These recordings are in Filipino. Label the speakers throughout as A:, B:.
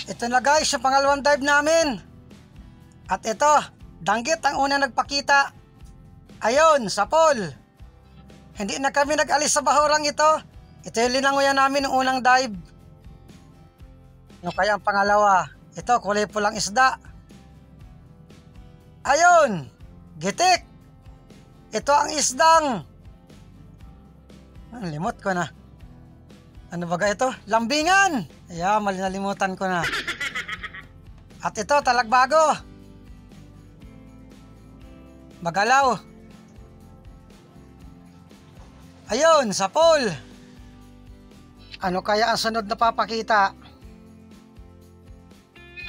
A: Ito na guys, yung pangalawang dive namin. At ito, danggit ang una nagpakita. Ayun, sapol. Hindi na kami nag-alis sa bahurang ito. Ito yung linanguyan namin ng unang dive. Yung kaya ang pangalawa, ito kulay pulang isda. Ayun, gitik. Ito ang isdang. Limot ko na. Ano baga ito? Lambingan. Ayan, mali nalimutan ko na. At ito, talagbago. Magalaw. Ayun, sapol. Ano kaya ang sunod na papakita?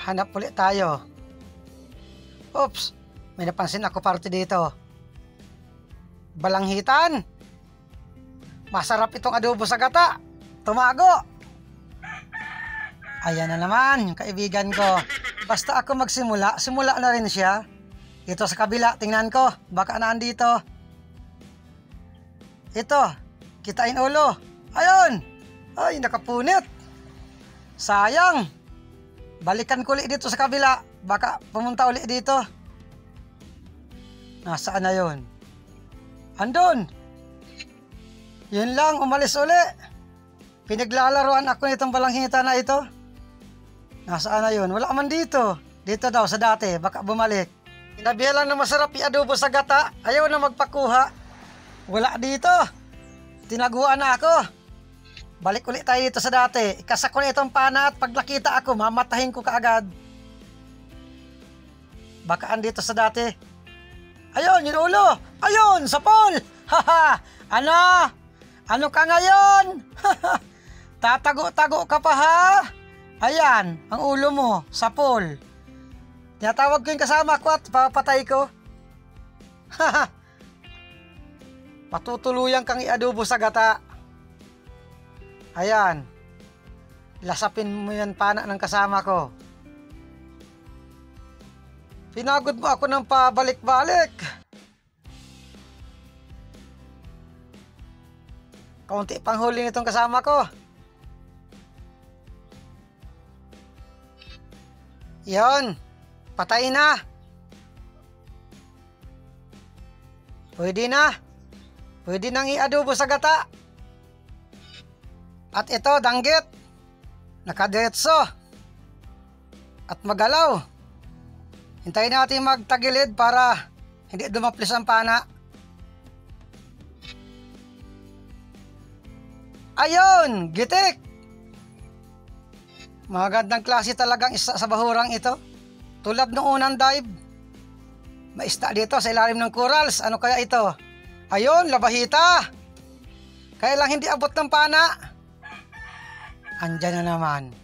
A: Hanap ulit tayo. Oops, may napansin ako parte dito. Balanghitan. Masarap itong adobo sa gata. Tumago. Ayan na naman, kaibigan ko. Basta ako magsimula, simula na rin siya. Ito sa kabila, tingnan ko. Baka naandito. Ito, kitain ulo. Ayun. Ay, nakapunit. Sayang. Balikan ko ulit dito sa kabila. Baka pumunta ulit dito. Nasaan na yun? Andun. Yun lang, umalis ulit. Pinaglalaroan ako nitong balanghita na ito. Nasaan na yun? Wala man dito. Dito daw sa dati, baka bumalik. Sinabihan lang na masarap i-adobo sa gata. Ayaw na magpakuha. Wala dito. Tinaguan na ako. Balik ulit tayo dito sa dati. Ikasak ko na itong pana at pag nakita ako, mamatahin ko kaagad. Baka andito sa dati. Ayun, yung ulo. Ayun, sapol. Haha, ano? Ano ka ngayon? Tatago-tago ka pa ha? Ayan, ang ulo mo, sapol. Tinatawag ko yung kasama ko at papatay ko. Haha. Patutuluyan kang i-adobo sa gata. Ayan. Lasapin mo yan pana ng kasama ko. Pinagod mo ako ng pabalik-balik. Kaunti pang huli nitong kasama ko. Yon. Patay na. Pwede na. Pwede nang i-adobo sa gata. At ito, danggit. Nakadiretso. At magalaw. Hintayin natin magtagilid para hindi dumaplis ang pana. Ayun, gitik. Magandang klase talagang isda sa bahurang ito. Tulad ng unang dive. May isda dito sa ilalim ng corals. Ano kaya ito? Ayun, labahita. Kaya lang hindi abot ng pana. Andyan na naman.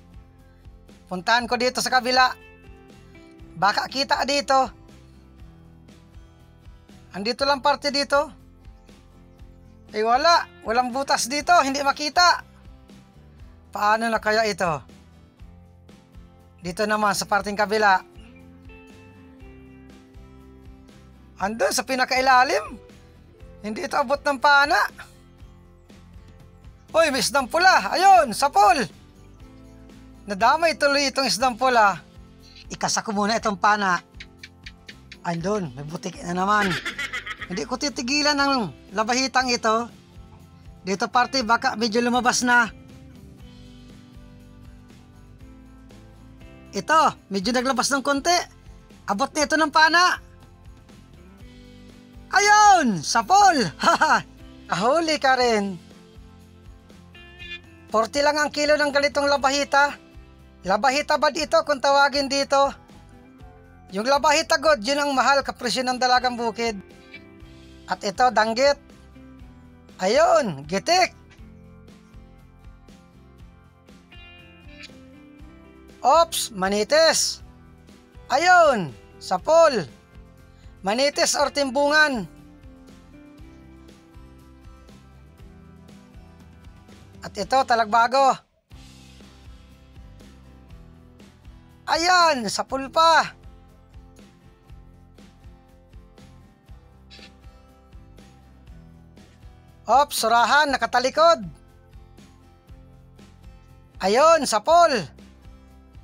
A: Puntahan ko dito sa kabila. Baka kita dito. Andito lang parte dito. Eh wala. Walang butas dito. Hindi makita. Paano na kaya ito? Dito naman sa parting kabila. Andun sa pinakailalim. Hindi ito abot ng pana. Uy, may isdang pula. Ayun, sapol. Nadamay tuloy itong isdang pula. Ikasa ko muna itong pana. Andun, may butik na naman. Hindi ko titigilan ng labahitang ito. Dito parte baka medyo lumabas na. Ito, medyo naglabas ng konti. Abot na ito ng pana. Ayun, sapol. Haha, ahuli ka rin. 40 lang ang kilo ng ganitong labahita. Labahita ba dito kung tawagin dito? Yung labahita god, yun ang mahal kapresyo ng dalagang bukid. At ito, danggit. Ayun, gitik. Ops, manitis. Ayun, sapol. Manitis or timbungan. At ito, talagbago. Ayan, sapol pa. Ops, surahan, nakatalikod. Ayun, sapol.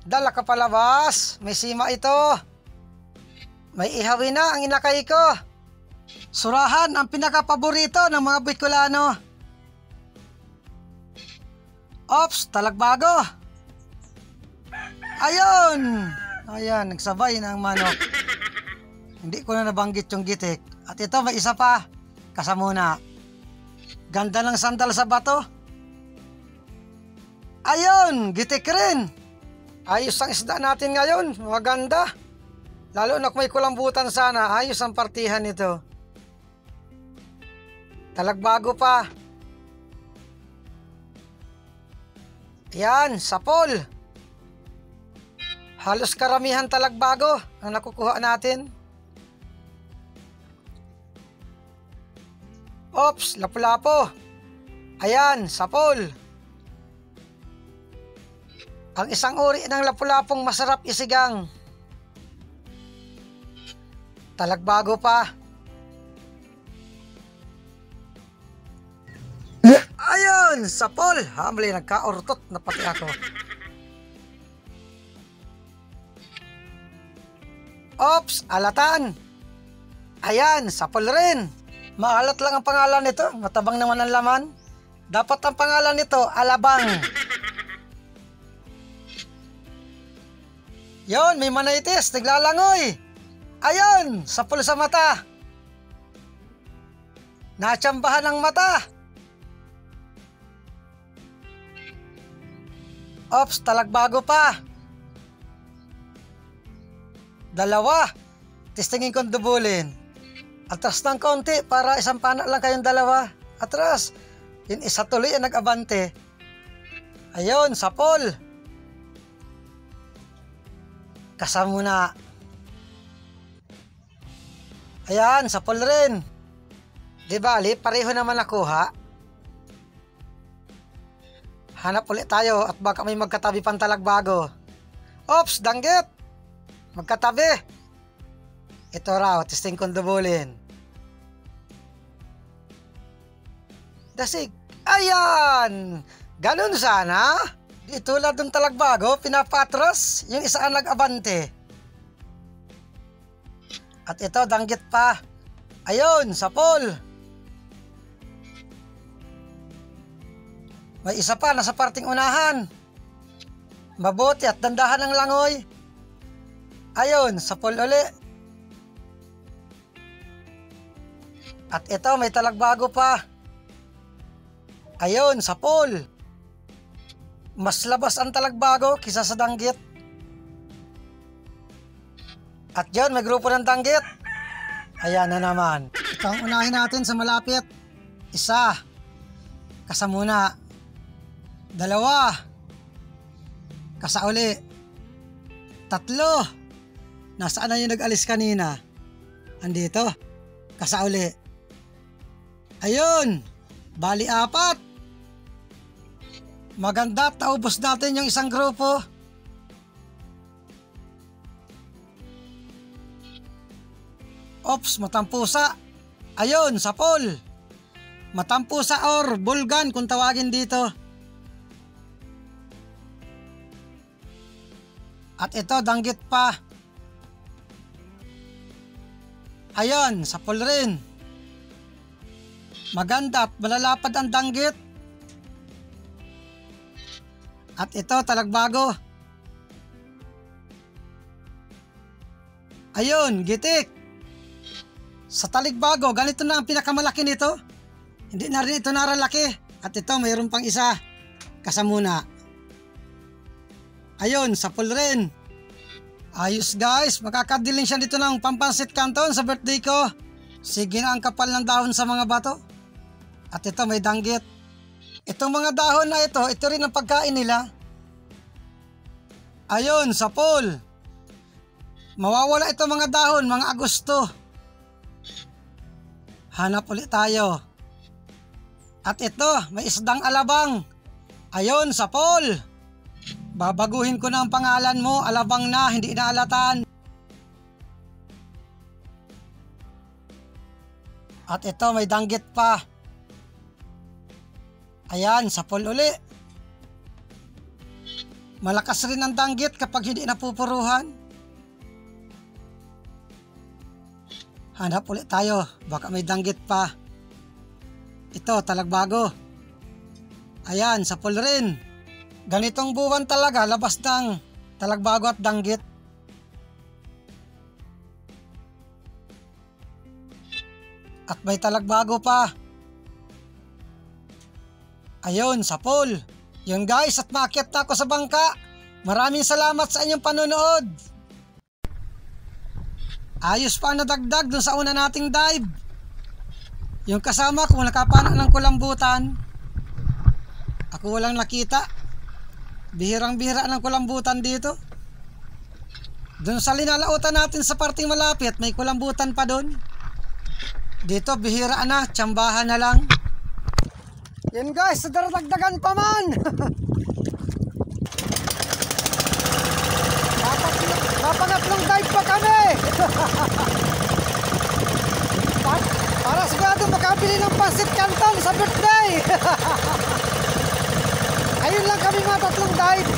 A: Dala ka palabas. May sima ito. May ihawin na ang inakay ko. Surahan ang pinakapaborito ng mga Bicolano. Ops, talagbago. Ayun. Ayan, nagsabay na ang manok. Hindi ko na nabanggit yung gitik. At ito, may isa pa. Kasamuna. Ganda ng sandal sa bato. Ayun, gitik rin. Ayos ang isda natin ngayon. Maganda. Lalo na kung may kulambutan sana. Ayos ang partihan nito. Talagbago pa. Yan, sapol. Halos karamihan talagbago ang nakukuha natin. Ops, lapu-lapo. Ayan, sapol. Ang isang uri ng lapu-lapong masarap isigang. Talagbago pa. Ayun, sapol. Hamli, nagkaurtot na pati ako. Ops, alatan. Ayan, sapol rin. Maalat lang ang pangalan nito. Matabang naman ang laman. Dapat ang pangalan nito, alabang. Yon, may manaitis, naglalangoy. Ayun, sapol sa mata. Natsambahan ang mata. Ops, talagbago pa. Dalawa. Testingin kong dubulin. Atras ng konti para isang pana lang kayong dalawa. Atras. Yung isa tuloy ang nag-abante. Ayun, sapol. Kasamuna. Ayan, sapol rin. Di bali, pareho naman nakuha. Hanap ulit tayo at baka may magkatabi pang talagbago. Ops, danggit. Magkatabi. Ito raw, testing kong dubulin. Dasig. Ayan! Ganun sana. Di tulad ng talagbago, pinapatras. Yung isa ang nag-abante. At ito, danggit pa. Ayun, sapol. May isa pa, nasa parting unahan. Mabuti at dandahan ng langoy. Ayun, sapol uli. At ito, may talagbago pa. Ayun, sapol. Mas labas ang talagbago kisa sa danggit. At yun, may grupo ng danggit. Ayan na naman. Ito ang unahin natin sa malapit. Isa. Kasamuna. Dalawa. Kasauli. Tatlo. Nasaan na yung nag-alis kanina? Andito. Kasauli. Ayun. Bali 4. Maganda, taubos natin yung isang grupo. Ops, matampusa. Ayun, sapol. Matampusa or bulgan kung tawagin dito. At ito, danggit pa. Ayun, sapol rin. Maganda at malalapad ang danggit. At ito, talagbago. Ayun, gitik. Sa taligbago, ganito na ang pinakamalaki nito. Hindi na rin ito naralaki. At ito, mayroon pang isa. Kasamuna. Ayun, sapol rin. Ayos guys, makakadiling siya dito ng pampansit canton sa birthday ko. Sige na ang kapal ng dahon sa mga bato. At ito, may danggit. Itong mga dahon na ito rin ang pagkain nila. Ayun, sapol. Mawawala itong mga dahon, mga Agosto. Hanap ulit tayo. At ito, may isdang alabang. Ayun, sapol. Babaguhin ko na ang pangalan mo, alabang na, hindi na alatan. At ito, may danggit pa. Ayan, sapol uli. Malakas rin ang danggit kapag hindi napupuruhan. Hanap ulit tayo, baka may danggit pa. Ito, talagbago. Ayan, sapul rin. Ganitong buwan talaga, labas ng talagbago at danggit. At may talagbago pa. Ayun, sapul. Yun guys, at maakyat na ako sa bangka. Maraming salamat sa inyong panonood. Ayos pa ang nadagdag dun sa una nating dive. Yung kasama ko nakapanak ng kulambutan. Ako walang nakita. Bihirang-bihira ng kulambutan dito. Dun sa linalautan natin sa parting malapit, may kulambutan pa dun. Dito bihira na, tsambahan na lang. Yan guys, daragdagan pa man. Papangatlong dive pa kami. Para sigurado makabili ng pansit canton sa birthday. Ayun lang kami mga tatlong dive.